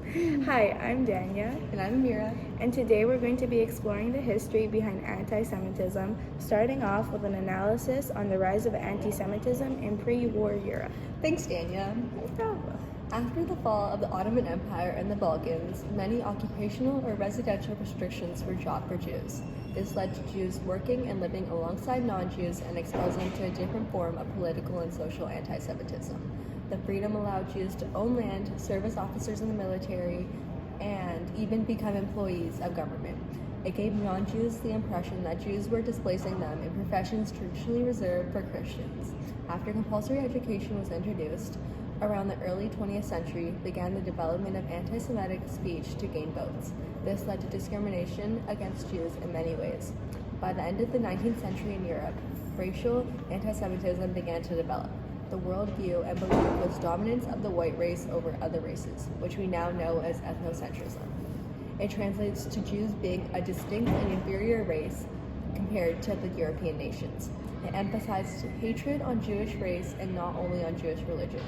Hi, I'm Dania, And I'm Amira. and today we're going to be exploring the history behind anti Semitism, starting off with an analysis on the rise of anti Semitism in pre war Europe. Thanks, Dania. No problem. After the fall of the Ottoman Empire and the Balkans, many occupational or residential restrictions were dropped for Jews. This led to Jews working and living alongside non-Jews and exposed them to a different form of political and social anti-Semitism. The freedom allowed Jews to own land, serve as officers in the military, and even become employees of government. It gave non-Jews the impression that Jews were displacing them in professions traditionally reserved for Christians. After compulsory education was introduced, around the early 20th century began the development of anti-Semitic speech to gain votes. This led to discrimination against Jews in many ways. By the end of the 19th century in Europe, racial anti-Semitism began to develop. The worldview and belief was dominance of the white race over other races, which we now know as ethnocentrism. It translates to Jews being a distinct and inferior race compared to the European nations. It emphasized hatred on Jewish race and not only on Jewish religion.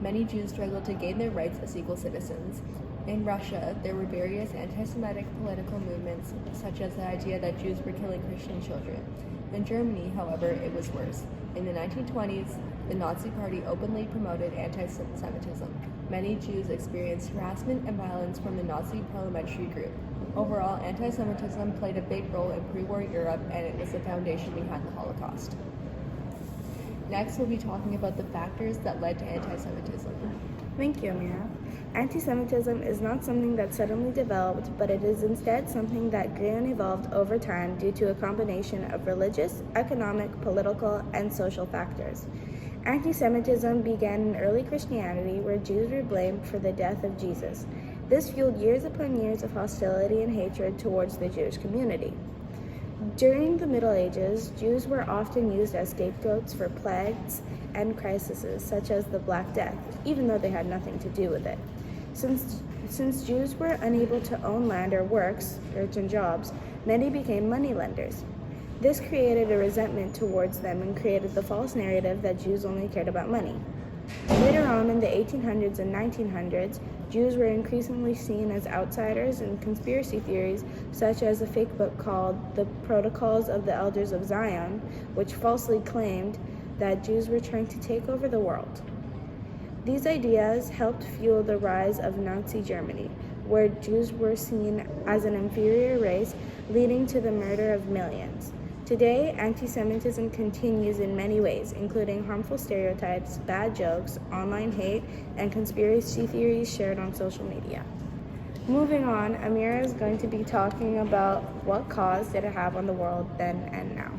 Many Jews struggled to gain their rights as equal citizens. In Russia, there were various anti-Semitic political movements, such as the idea that Jews were killing Christian children. In Germany, however, it was worse. In the 1920s, the Nazi Party openly promoted anti-Semitism. Many Jews experienced harassment and violence from the Nazi parliamentary group. Overall, anti-Semitism played a big role in pre-war Europe, and it was the foundation behind the Holocaust. Next, we'll be talking about the factors that led to anti-Semitism. Thank you, Amira. Anti Semitism is not something that suddenly developed, but it is instead something that grew and evolved over time due to a combination of religious, economic, political, and social factors. Anti Semitism began in early Christianity, where Jews were blamed for the death of Jesus. This fueled years upon years of hostility and hatred towards the Jewish community. During the Middle Ages, Jews were often used as scapegoats for plagues and crises, such as the Black Death, even though they had nothing to do with it. Since Jews were unable to own land or works, certain jobs, many became moneylenders. This created a resentment towards them and created the false narrative that Jews only cared about money. Later on in the 1800s and 1900s, Jews were increasingly seen as outsiders, and conspiracy theories, such as a fake book called The Protocols of the Elders of Zion, which falsely claimed that Jews were trying to take over the world. These ideas helped fuel the rise of Nazi Germany, where Jews were seen as an inferior race, leading to the murder of millions. Today, anti-Semitism continues in many ways, including harmful stereotypes, bad jokes, online hate, and conspiracy theories shared on social media. Moving on, Amira is going to be talking about what cause did it have on the world then and now.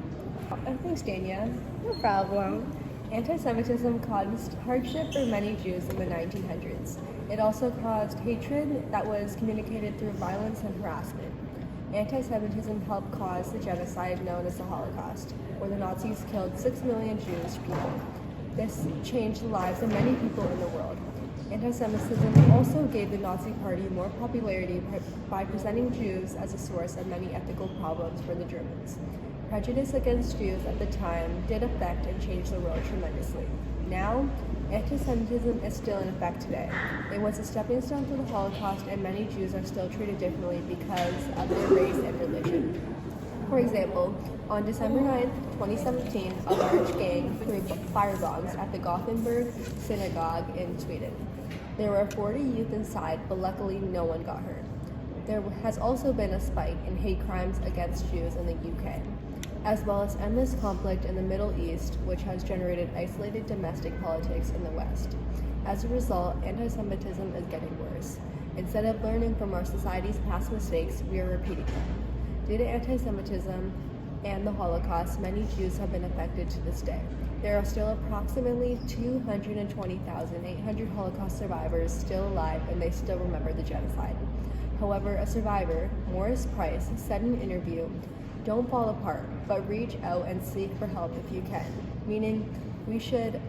Thanks, Dania. No problem. Anti-Semitism caused hardship for many Jews in the 1900s. It also caused hatred that was communicated through violence and harassment. Anti-Semitism helped cause the genocide known as the Holocaust, where the Nazis killed 6 million Jewish people. This changed the lives of many people in the world. Anti-Semitism also gave the Nazi Party more popularity by presenting Jews as a source of many ethical problems for the Germans. Prejudice against Jews at the time did affect and change the world tremendously. Now, anti-Semitism is still in effect today. It was a stepping stone to the Holocaust, and many Jews are still treated differently because of their race and religion. For example, on December 9, 2017, a large gang threw firebombs at the Gothenburg synagogue in Sweden. There were 40 youth inside, but luckily no one got hurt. There has also been a spike in hate crimes against Jews in the UK, as well as endless conflict in the Middle East, which has generated isolated domestic politics in the West. As a result, anti-Semitism is getting worse. Instead of learning from our society's past mistakes, we are repeating them. Due to anti-Semitism and the Holocaust, many Jews have been affected to this day. There are still approximately 220,800 Holocaust survivors still alive, and they still remember the genocide. However, a survivor, Morris Price, said in an interview, "Don't fall apart, but reach out and seek for help if you can," meaning we should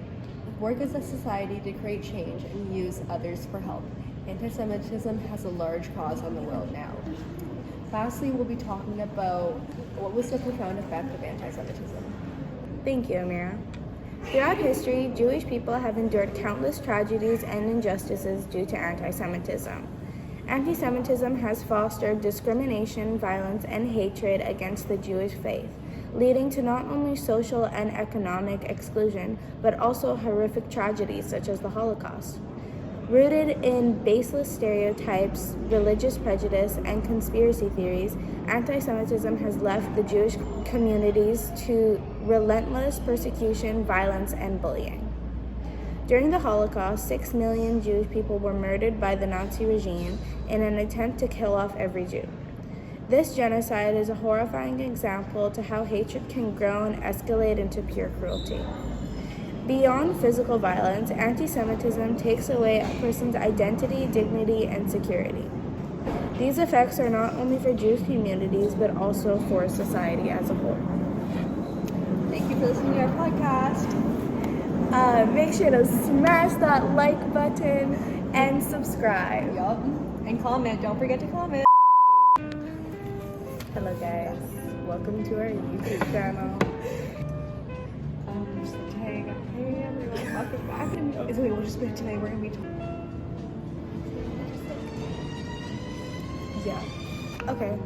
work as a society to create change and use others for help. Anti-Semitism has a large cause on the world now. Lastly, we'll be talking about what was the profound effect of anti-Semitism. Thank you, Amira. Throughout history, Jewish people have endured countless tragedies and injustices due to anti-Semitism. Anti-Semitism has fostered discrimination, violence, and hatred against the Jewish faith, leading to not only social and economic exclusion, but also horrific tragedies such as the Holocaust. Rooted in baseless stereotypes, religious prejudice, and conspiracy theories, anti-Semitism has left the Jewish communities to relentless persecution, violence, and bullying. During the Holocaust, 6 million Jewish people were murdered by the Nazi regime in an attempt to kill off every Jew. This genocide is a horrifying example to how hatred can grow and escalate into pure cruelty. Beyond physical violence, anti-Semitism takes away a person's identity, dignity, and security. These effects are not only for Jewish communities, but also for society as a whole. Thank you for listening to our podcast. Make sure to smash that like button and subscribe. Yup. And comment. Don't forget to comment. Hello guys, welcome to our YouTube channel. Just saying, hey everyone, welcome back. So wait, we'll just put it today. We're gonna be Yeah. Okay.